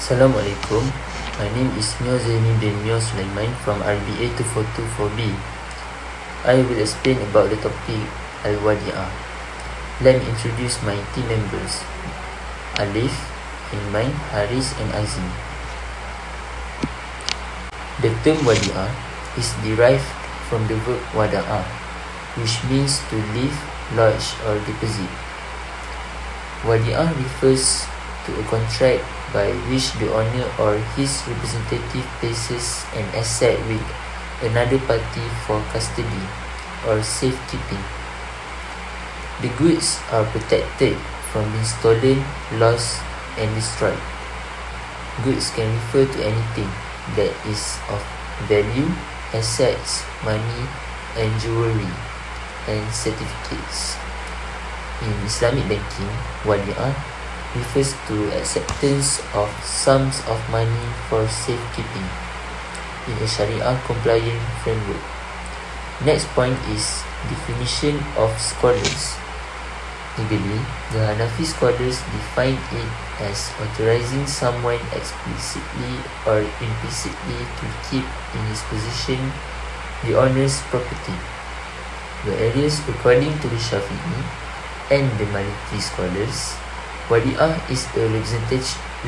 Assalamualaikum. My name is MEOR SULAIMAN from RBA 2424B. I will explain about the topic Al-Wadiah. Let me introduce my team members: Alif, AIMAN, HARIZ and AZIM. The term Wadiah is derived from the verb wada'a, which means to leave, lodge or deposit. Wadiah refers to a contract by which the owner or his representative places an asset with another party for custody or safekeeping. The goods are protected from being stolen, lost and destroyed. Goods can refer to anything that is of value, assets, money and jewelry and certificates. In Islamic banking, Wadiah refers to acceptance of sums of money for safekeeping in a Sharia compliant framework. Next point is definition of scholars. Legally, the Hanafi scholars define it as authorizing someone explicitly or implicitly to keep in his possession the owner's property. Whereas according to the Shafi'i and the Maliki scholars, Wadi'ah is a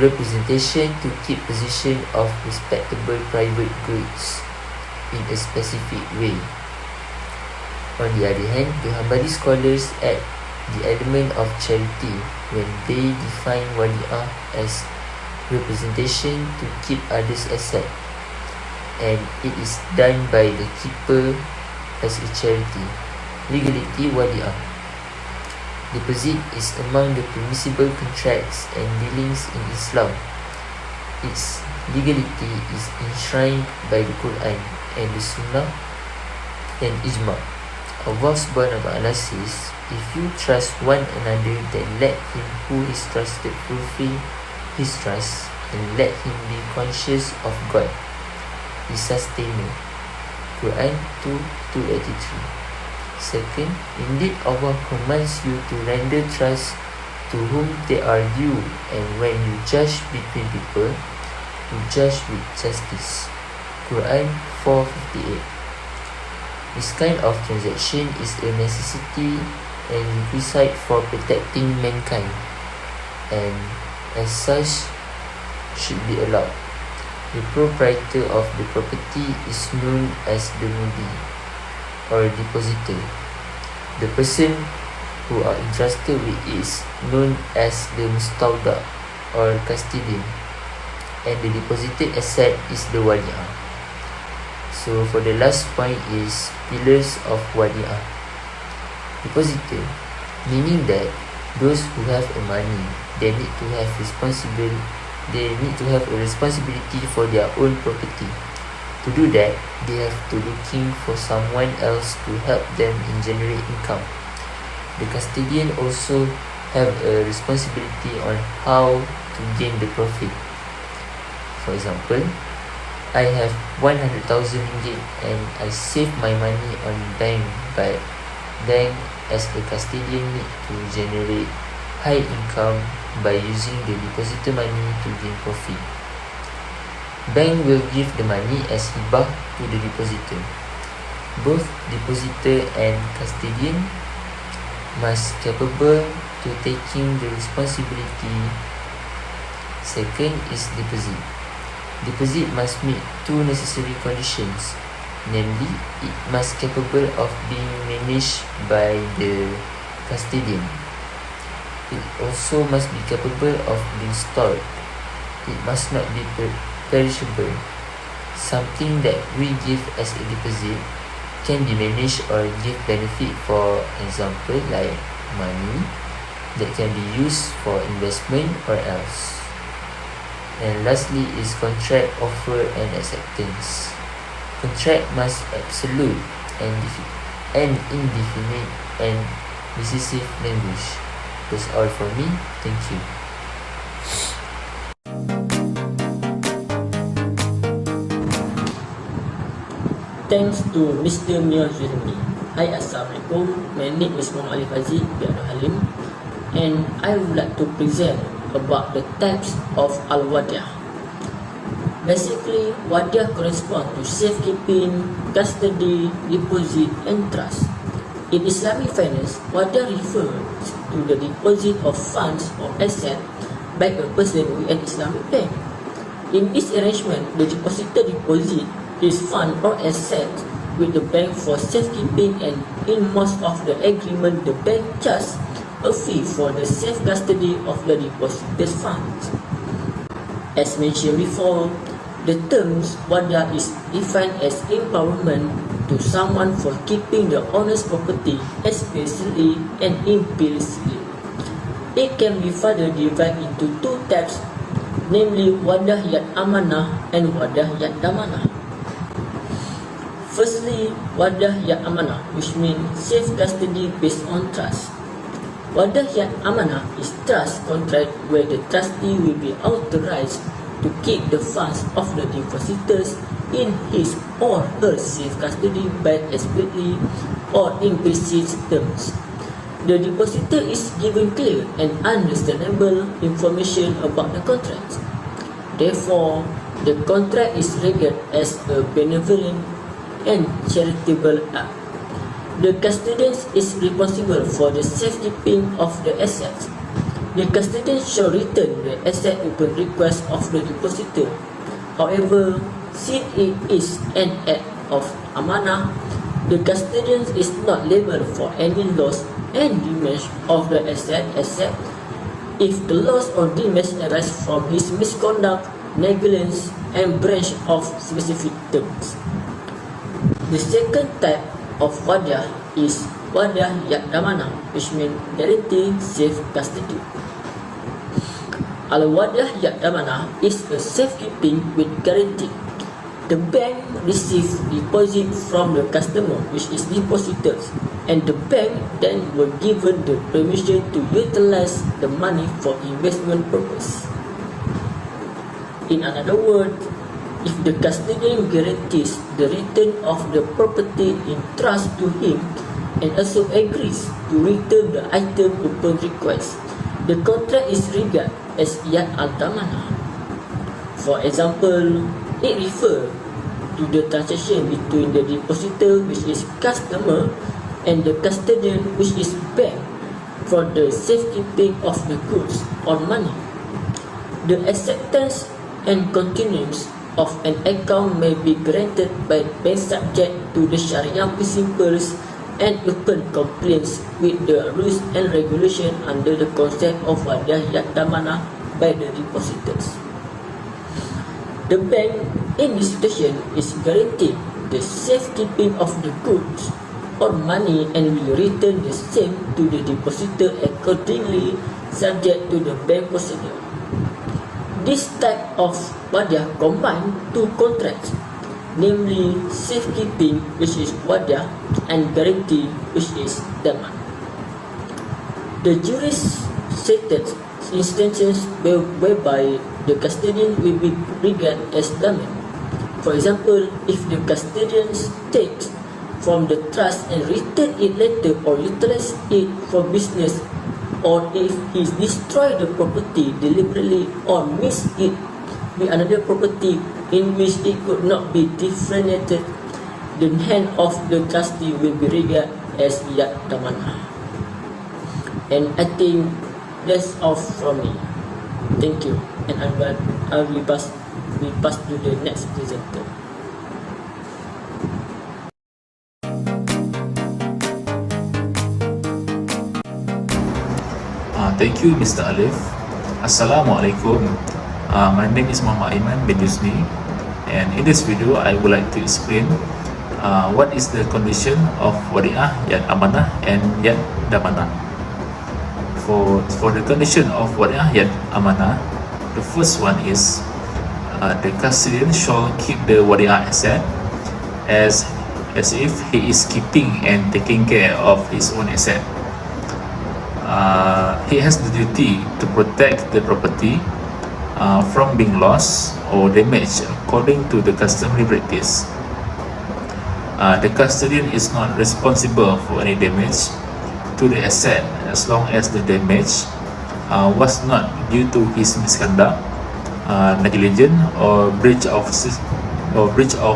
representation to keep possession of respectable private goods in a specific way. On the other hand, the Hanbali scholars add the element of charity when they define Wadi'ah as representation to keep others' asset, and it is done by the keeper as a charity. Legality Wadi'ah. Deposit is among the permissible contracts and dealings in Islam. Its legality is enshrined by the Quran and the Sunnah and Ijma'. Allah subhanahu wa ta'ala says, "If you trust one another, then let him who is trusted fulfill his trust, and let him be conscious of God, the sustainer." Quran 2:283. Second, indeed Allah commands you to render trust to whom they are due, and when you judge between people, to judge with justice. Quran 4:58. This kind of transaction is a necessity and requisite for protecting mankind, and as such should be allowed. The proprietor of the property is known as the mudi, or depositor. The person who are entrusted with is known as the mustawda, or custodian, and the deposited asset is the wadi'ah. So for the last point is pillars of wadi'ah. Depositor, meaning that those who have a money, they need to have a responsibility for their own property. To do that, they have to looking for someone else to help them in generate income. The custodian also have a responsibility on how to gain the profit. For example, I have 100,000 ringgit and I save my money on bank, but bank as a custodian need to generate high income by using the depositor money to gain profit. Bank will give the money as hibah to the depositor. Both depositor and custodian must capable to taking the responsibility. Second is deposit. Deposit must meet two necessary conditions, namely, it must capable of being managed by the custodian. It also must be capable of being stored. It must not be perishable. Something that we give as a deposit can be managed or give benefit, for example like money that can be used for investment or else. And lastly is contract, offer and acceptance. Contract must absolute and indefinite and decisive language. That's all for me. Thank you. Thanks to Mr. MEOR ZULHILMI. Hi, Assalamualaikum. My name is Muhammad Haziq and I would like to present about the types of Al-Wadiah. Basically, wadiah corresponds to safekeeping, custody, deposit, and trust. In Islamic finance, wadiah refers to the deposit of funds or assets by a person with an Islamic bank. In this arrangement, the depositor deposit his fund or asset with the bank for safekeeping, and in most of the agreement, the bank charges a fee for the safe custody of the depositor's funds. As mentioned before, the terms wadiah is defined as empowerment to someone for keeping the owner's property explicitly and implicitly. It can be further divided into two types, namely wadiah yad amanah and wadiah yad damanah. Firstly, wadiah yad amanah, which means safe custody based on trust. Wadiah yad amanah is trust contract where the trustee will be authorized to keep the funds of the depositors in his or her safe custody by explicitly or implicit terms. The depositor is given clear and understandable information about the contract. Therefore, the contract is regarded as a benevolent and charitable act. The custodian is responsible for the safekeeping of the assets. The custodian shall return the asset upon request of the depositor. However, since it is an act of amanah, the custodian is not liable for any loss and damage of the asset except if the loss or damage arises from his misconduct, negligence, and breach of specific terms. The second type of wadiah is wadiah yad damanah, which means guarantee safe custody. Al-Wadiah yad damanah is a safekeeping with guarantee. The bank receives deposit from the customer, which is depositors, and the bank then were given the permission to utilize the money for investment purpose. In another word, if the custodian guarantees the return of the property in trust to him and also agrees to return the item upon request, the contract is regarded as yad al-damanah. For example, it refers to the transaction between the depositor, which is customer, and the custodian, which is bank, for the safekeeping of the goods or money. The acceptance and continuance of an account may be granted by bank subject to the Sharia principles and open compliance with the rules and regulation under the concept of wadiah yad damanah by the depositors. The bank in this situation is guaranteed the safekeeping of the goods or money and will return the same to the depositor accordingly, subject to the bank procedure. This type of wadiah combines two contracts, namely safekeeping, which is wadiah, and guarantee, which is daman. The jurist stated instances whereby the custodian will be regarded as daman. For example, if the custodian takes from the trust and return it later or utilize it for business, or if he destroy the property deliberately or mix it with another property in which it could not be differentiated, the hand of the trustee will be regarded as yad damanah. And I think that's all from me. Thank you, and I will pass to the next presenter. Thank you, Mr. Alif. Assalamualaikum. My name is Muhammad AIMAN bin YUSNI, and in this video I would like to explain what is the condition of wadiah yad amanah and yad damanah. For the condition of wadiah yad amanah, the first one is the custodian shall keep the wadiah asset as if he is keeping and taking care of his own asset. He has the duty to protect the property from being lost or damaged according to the customary practice. The custodian is not responsible for any damage to the asset as long as the damage was not due to his misconduct, negligent or breach of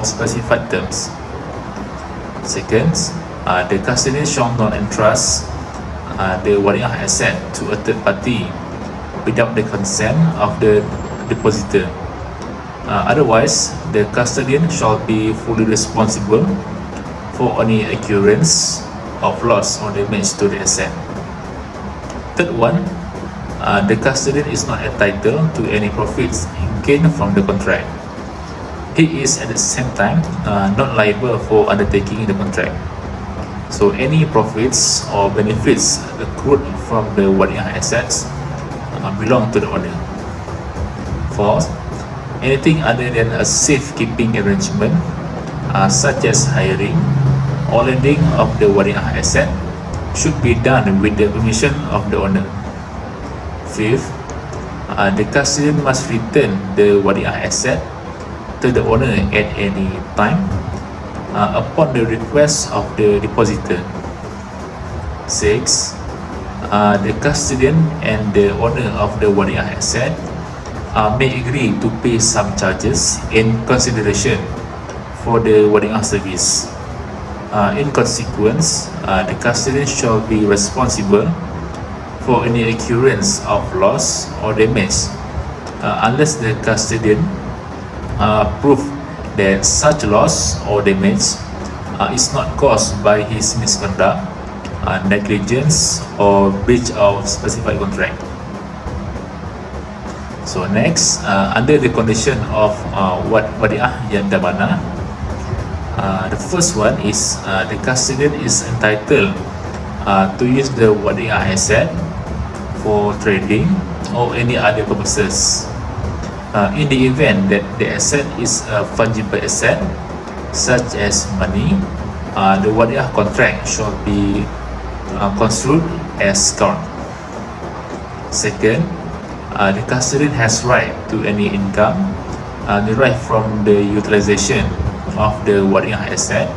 specified terms. Second, the custodian shall not entrust the Wadiah asset to a third party without the consent of the depositor. Otherwise, the custodian shall be fully responsible for any occurrence of loss or damage to the asset. Third one, the custodian is not entitled to any profits gained from the contract. He is at the same time not liable for undertaking the contract. So any profits or benefits accrued from the Wadiah assets belong to the owner. Fourth, anything other than a safekeeping arrangement such as hiring or lending of the Wadiah asset should be done with the permission of the owner. Fifth, the custodian must return the Wadiah asset to the owner at any time upon the request of the depositor. Six, the custodian and the owner of the Wadiah asset may agree to pay some charges in consideration for the Wadiah service. In consequence, the custodian shall be responsible for any occurrence of loss or damage unless the custodian prove that such loss or damage is not caused by his misconduct, negligence, or breach of specified contract. So next, under the condition of Wadiah yang damana, the first one is the custodian is entitled to use the Wadiah asset for trading or any other purposes. In the event that the asset is a fungible asset such as money, the Wadiah contract shall be construed as current. Second, the custodian has right to any income derived from the utilization of the Wadiah asset,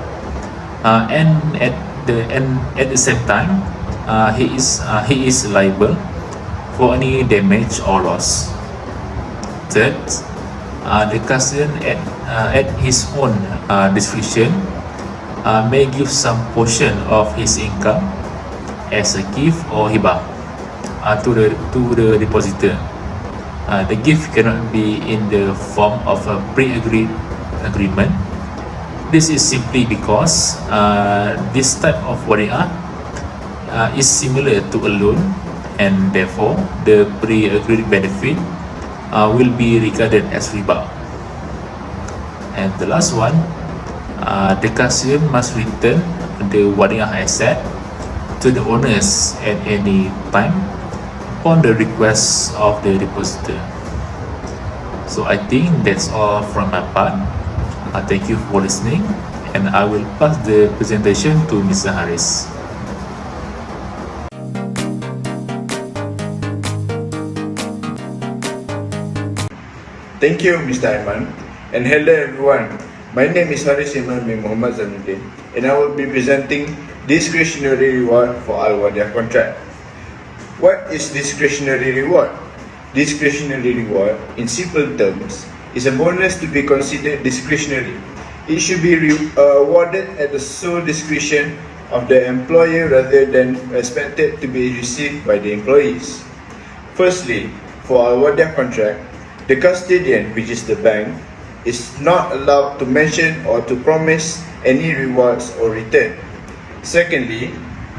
and at the same time, he is liable for any damage or loss. Third, the custodian at his own discretion may give some portion of his income as a gift or hibah to the depositor. The gift cannot be in the form of a pre-agreed agreement. This is simply because this type of Wadiah is similar to a loan, and therefore the pre-agreed benefit will be regarded as riba. And the last one, the custodian must return the Wadiah asset to the owners at any time upon the request of the depositor. So I think that's all from my part. Thank you for listening, and I will pass the presentation to Mr. Hariz. Thank you, Mr. AIMAN, and hello everyone. My name is HARIZ bin MOHAMMAD ZANUDIN, and I will be presenting discretionary reward for Al-Wadiah contract. What is discretionary reward? Discretionary reward, in simple terms, is a bonus to be considered discretionary. It should be awarded at the sole discretion of the employer rather than expected to be received by the employees. Firstly, for Al-Wadiah contract, the custodian, which is the bank, is not allowed to mention or to promise any rewards or return. Secondly,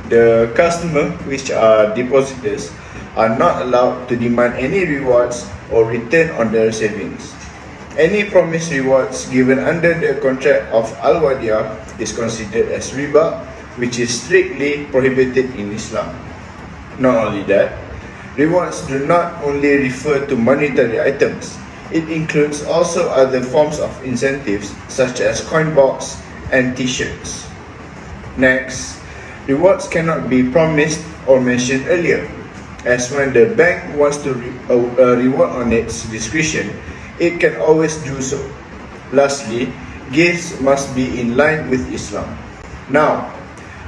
the customer, which are depositors, are not allowed to demand any rewards or return on their savings. Any promised rewards given under the contract of Al-Wadiah is considered as riba, which is strictly prohibited in Islam. Not only that, rewards do not only refer to monetary items. It includes also other forms of incentives such as coin box and t-shirts. Next, rewards cannot be promised or mentioned earlier, as when the bank wants to reward on its discretion, it can always do so. Lastly, gifts must be in line with Islam. Now,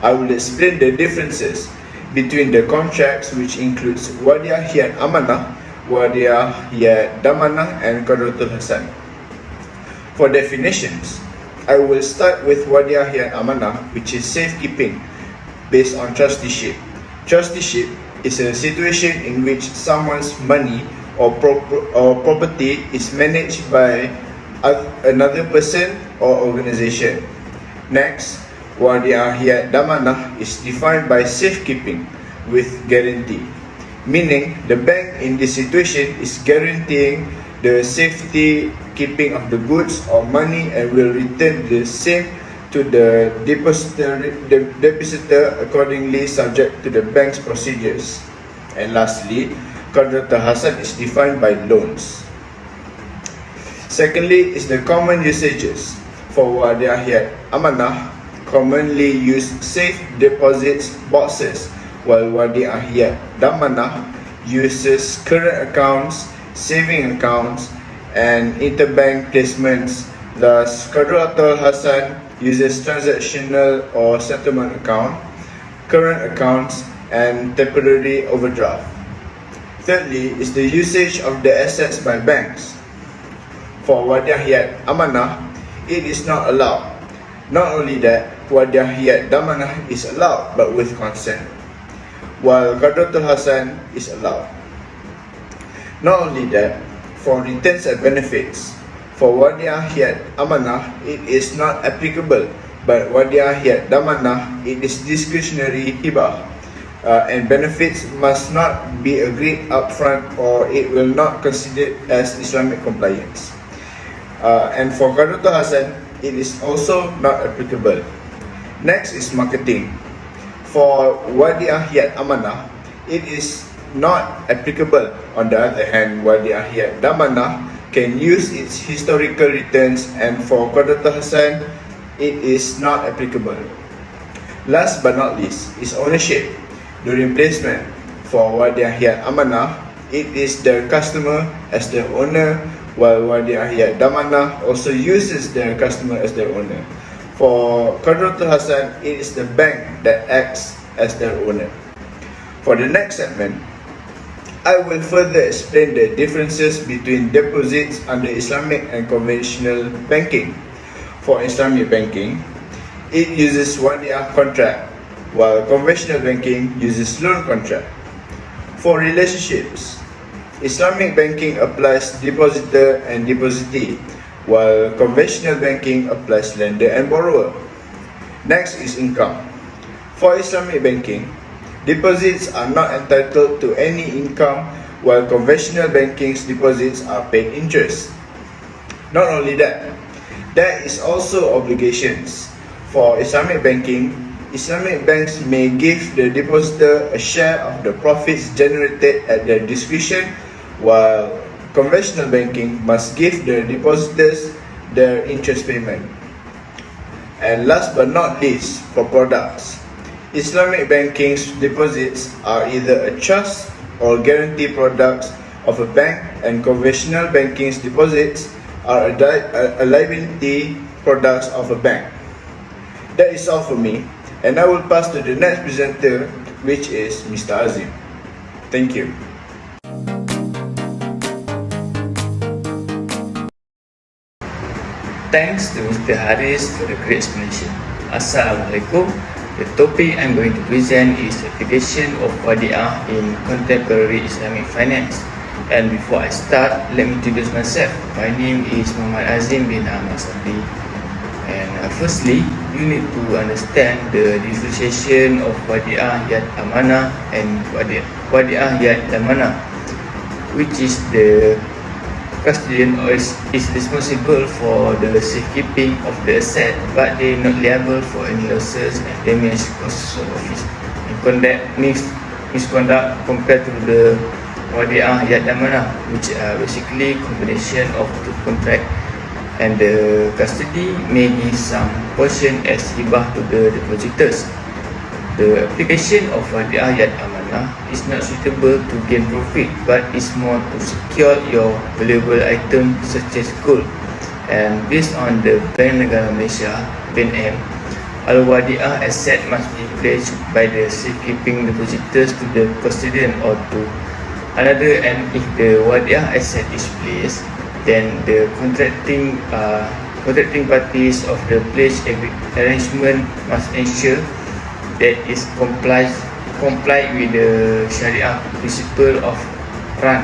I will explain the differences between the contracts which includes Wadiah yang amanah Wadiah, Damanah, and Qadratul Hasan. For definitions, I will start with Wadiah Amanah, which is safekeeping based on trusteeship. Trusteeship is a situation in which someone's money or property is managed by another person or organization. Next, Wadiah Damanah is defined by safekeeping with guarantee, meaning the bank in this situation is guaranteeing the safety keeping of the goods or money and will return the same to the depositor accordingly subject to the bank's procedures. And lastly, Qadratul Hasan is defined by loans. Secondly is the common usages. For Wadiah Amanah, commonly used safe deposits boxes, while Wadiah Damanah uses current accounts, saving accounts, and interbank placements. Thus, Qadratul Hasan uses transactional or settlement account, current accounts, and temporary overdraft. Thirdly is the usage of the assets by banks. For Wadiah Amanah, it is not allowed. Not only that, Wadiah Damanah is allowed but with consent, while Qadratul Hasan is allowed. Not only that, for returns and benefits, for Wadiah Amanah, it is not applicable, but Wadiah Damanah, it is discretionary hibah, and benefits must not be agreed upfront or it will not considered as Islamic compliance. And for Qadratul Hasan, it is also not applicable. Next is marketing. For Wadiah Amanah, it is not applicable. On the other hand, Wadiah Damanah can use its historical returns, and for Qadratul Hasan, it is not applicable. Last but not least is ownership. During placement, for Wadiah Amanah, it is the customer as the owner, while Wadiah Damanah also uses the customer as their owner. For Qadratul Hasan, it is the bank that acts as their owner. For the next segment, I will further explain the differences between deposits under Islamic and conventional banking. For Islamic banking, it uses Wadiah contract, while conventional banking uses loan contract. For relationships, Islamic banking applies depositor and depositee, while conventional banking applies lender and borrower. Next is income. For Islamic banking, deposits are not entitled to any income, while conventional banking's deposits are paid interest. Not only that, there is also obligations. For Islamic banking, Islamic banks may give the depositor a share of the profits generated at their discretion, while conventional banking must give the depositors their interest payment. And last but not least, for products, Islamic banking's deposits are either a trust or guarantee products of a bank, and conventional banking's deposits are a liability products of a bank. That is all for me, and I will pass to the next presenter, which is Mr. Azim. Thank you. Thanks to Mr. Hariz for the great explanation. Assalamualaikum. The topic I'm going to present is application of Wadiah in contemporary Islamic finance. And before I start, let me introduce myself. My name is Muhammad Azim bin Ahmad Sabri. And firstly, you need to understand the differentiation of Wadiah Amanah and Wadiah Damanah, which is the custodian is responsible for the safekeeping of the asset, but they not liable for any losses and damage caused of his misconduct compared to the Wadiah Damanah, which are basically combination of two contract, and the custody may give some portion as hibah to the depositors. The application of Wadiah Amanah is not suitable to gain profit, but is more to secure your valuable item such as gold. And based on the Bank Negara Malaysia (BNM), Al-Wadiah asset must be pledged by the safekeeping depositors to the custodian or to And if the Wadiah asset is placed, then the contracting parties of the pledge arrangement must ensure that it comply with the Sharia principle of run,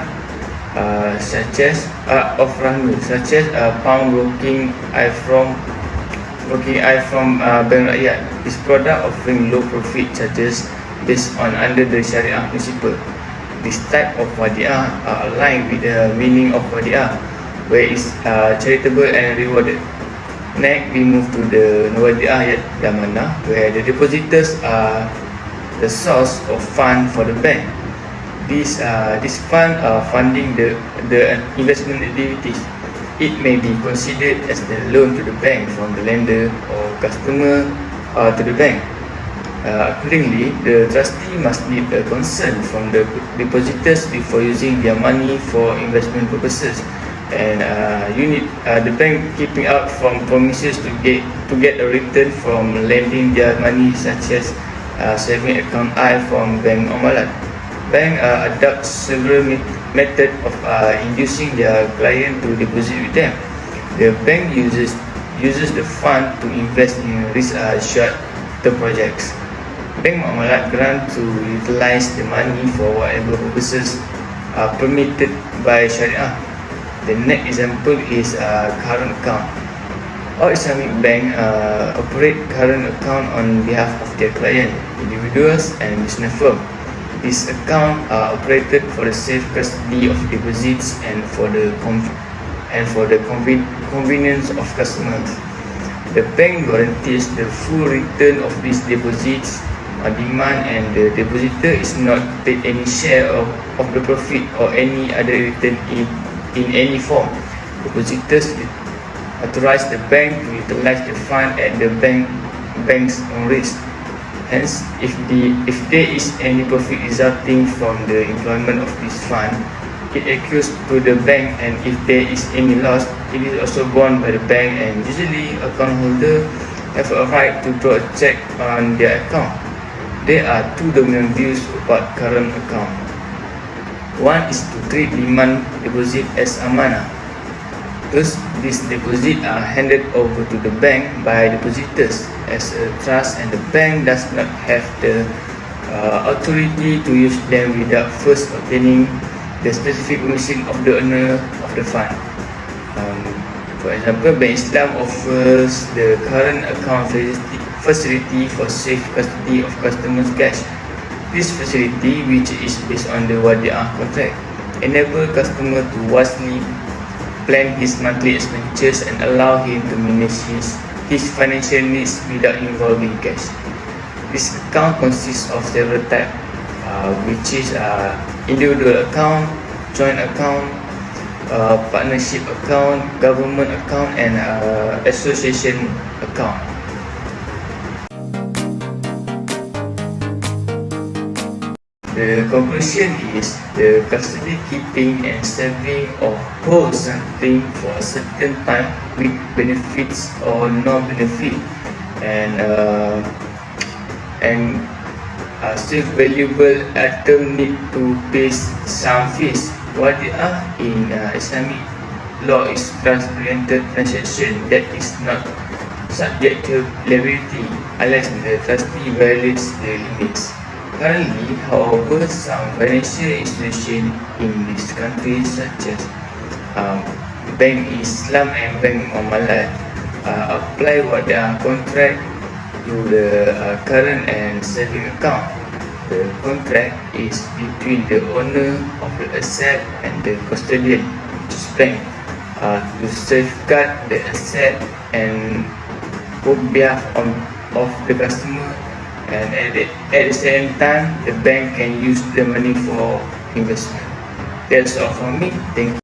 such as pound working eye from bank rakyat. This product offering low profit charges based on under the Sharia principle. This type of Wadiah are aligned with the meaning of Wadiah, where it's charitable and rewarded. Next, we move to the Wadiah Yamanah, where the depositors are the source of fund for the bank. This fund are funding the investment activities. It may be considered as the loan to the bank from the lender or customer to the bank. Accordingly, the trustee must need a consent from the depositors before using their money for investment purposes, and the bank keeping out from promises to get a return from lending their money, such as saving account I from Bank Amalat. Bank adopt several methods of inducing their client to deposit with them. The bank uses the fund to invest in short-term projects. Bank Muamalat grant to utilize the money for whatever purposes are permitted by Sharia. The next example is current account. All Islamic banks operate current account on behalf of their client, individuals and business firms. These accounts are operated for the safe custody of deposits and for the convenience of customers. The bank guarantees the full return of these deposits on demand, and the depositor is not paid any share of the profit or any other return in any form. Depositors authorize the bank to utilize the fund at the bank's own risk. Hence, if there is any profit resulting from the employment of this fund, it accrues to the bank, and if there is any loss, it is also borne by the bank, and usually account holder have a right to draw a check on their account. There are two dominant views about current account. One is to treat demand deposit as amanah. Thus, these deposits are handed over to the bank by depositors as a trust, and the bank does not have the authority to use them without first obtaining the specific permission of the owner of the fund. For example, Bank Islam offers the current account facility for safe custody of customers' cash. This facility, which is based on the Wadiah contract, enables customer to wisely plan his monthly expenditures and allow him to manage his financial needs without involving cash. This account consists of several types, which is individual account, joint account, partnership account, government account, and association account. The conclusion is the custody, keeping and saving or hold something for a certain time with benefits or no benefit, and still valuable item need to pay some fees. Wadiah in Islamic law is trust-oriented transaction that is not subject to liability unless the trustee violates the limits. Currently, however, some financial institutions in this country, such as Bank Islam and Bank Muamalat, apply Wadiah contract to the current and saving account. The contract is between the owner of the asset and the custodian, which is bank, to safeguard the asset and on behalf of the customer, and at the same time the bank can use the money for investment. That's all from me. Thank